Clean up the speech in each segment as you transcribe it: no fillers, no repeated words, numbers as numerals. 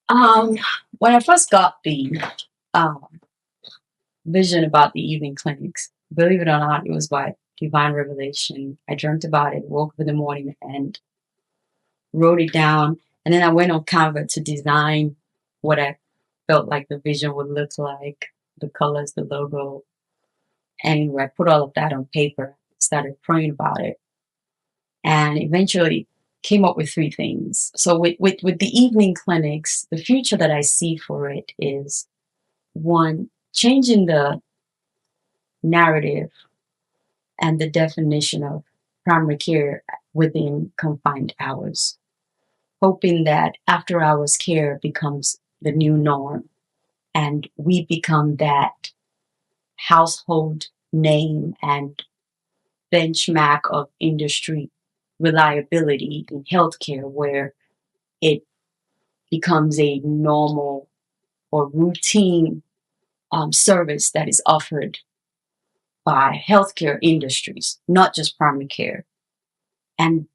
Um, when I first got the um, vision about the evening clinics, believe it or not, it was by divine revelation. I dreamt about it, woke up in the morning and wrote it down. And then I went on Canva to design what I felt like the vision would look like, the colors, the logo. Anyway, I put all of that on paper, started praying about it, and eventually came up with three things. So with the evening clinics, the future that I see for it is one, changing the narrative and the definition of primary care within confined hours, hoping that after hours care becomes the new norm and we become that household name and benchmark of industry reliability in healthcare where it becomes a normal or routine service that is offered by healthcare industries, not just primary care. And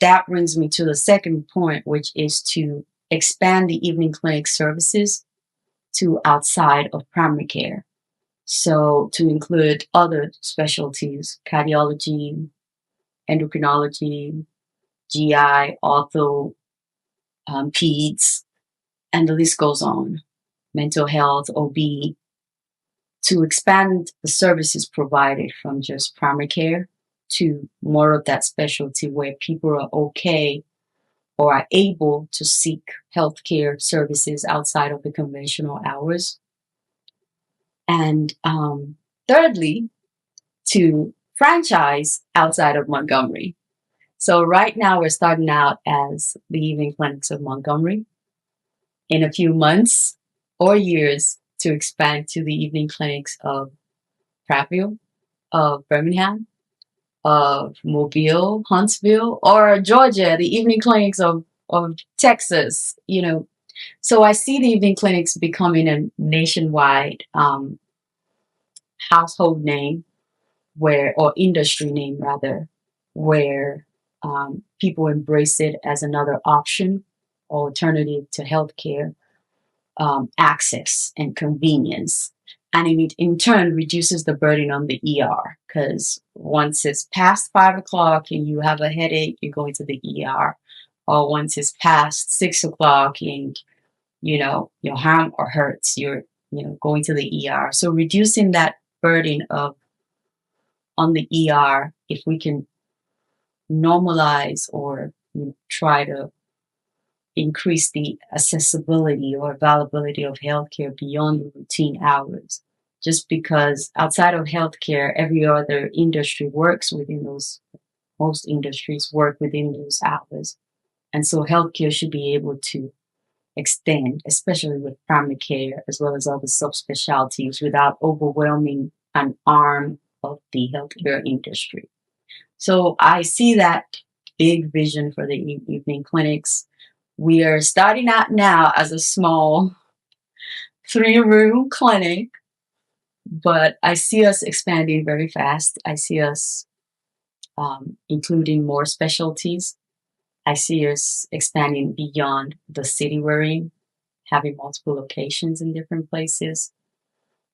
that brings me to the second point, which is to expand the evening clinic services to outside of primary care. So to include other specialties, cardiology, endocrinology, GI, ortho, peds, and the list goes on, mental health, OB, to expand the services provided from just primary care to more of that specialty where people are okay or are able to seek healthcare services outside of the conventional hours. And thirdly, to franchise outside of Montgomery. So right now we're starting out as the evening clinics of Montgomery. In a few months or years to expand to the evening clinics of Prattville, of Birmingham, of Mobile, Huntsville, or Georgia, the evening clinics of Texas, So I see the evening clinics becoming a nationwide household name or industry name rather, where people embrace it as another option, alternative to healthcare, access and convenience. And it in turn reduces the burden on the ER because once it's past 5 o'clock and you have a headache, you're going to the ER. Or once it's past 6 o'clock and your arm or hurts, you're going to the ER. So reducing that burden of on the ER, if we can normalize or try to increase the accessibility or availability of healthcare beyond the routine hours. Just because outside of healthcare, every other industry works within most industries work within those hours. And so healthcare should be able to extend, especially with primary care as well as other subspecialties without overwhelming an arm of the healthcare industry. So I see that big vision for the evening clinics. We are starting out now as a small 3-room clinic, but I see us expanding very fast. I see us including more specialties. I see us expanding beyond the city we're in, having multiple locations in different places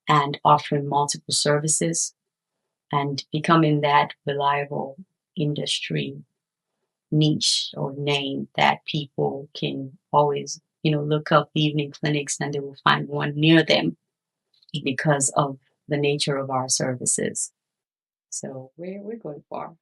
and offering multiple services and becoming that reliable industry niche or name that people can always, look up evening clinics and they will find one near them because of the nature of our services. So we're going far.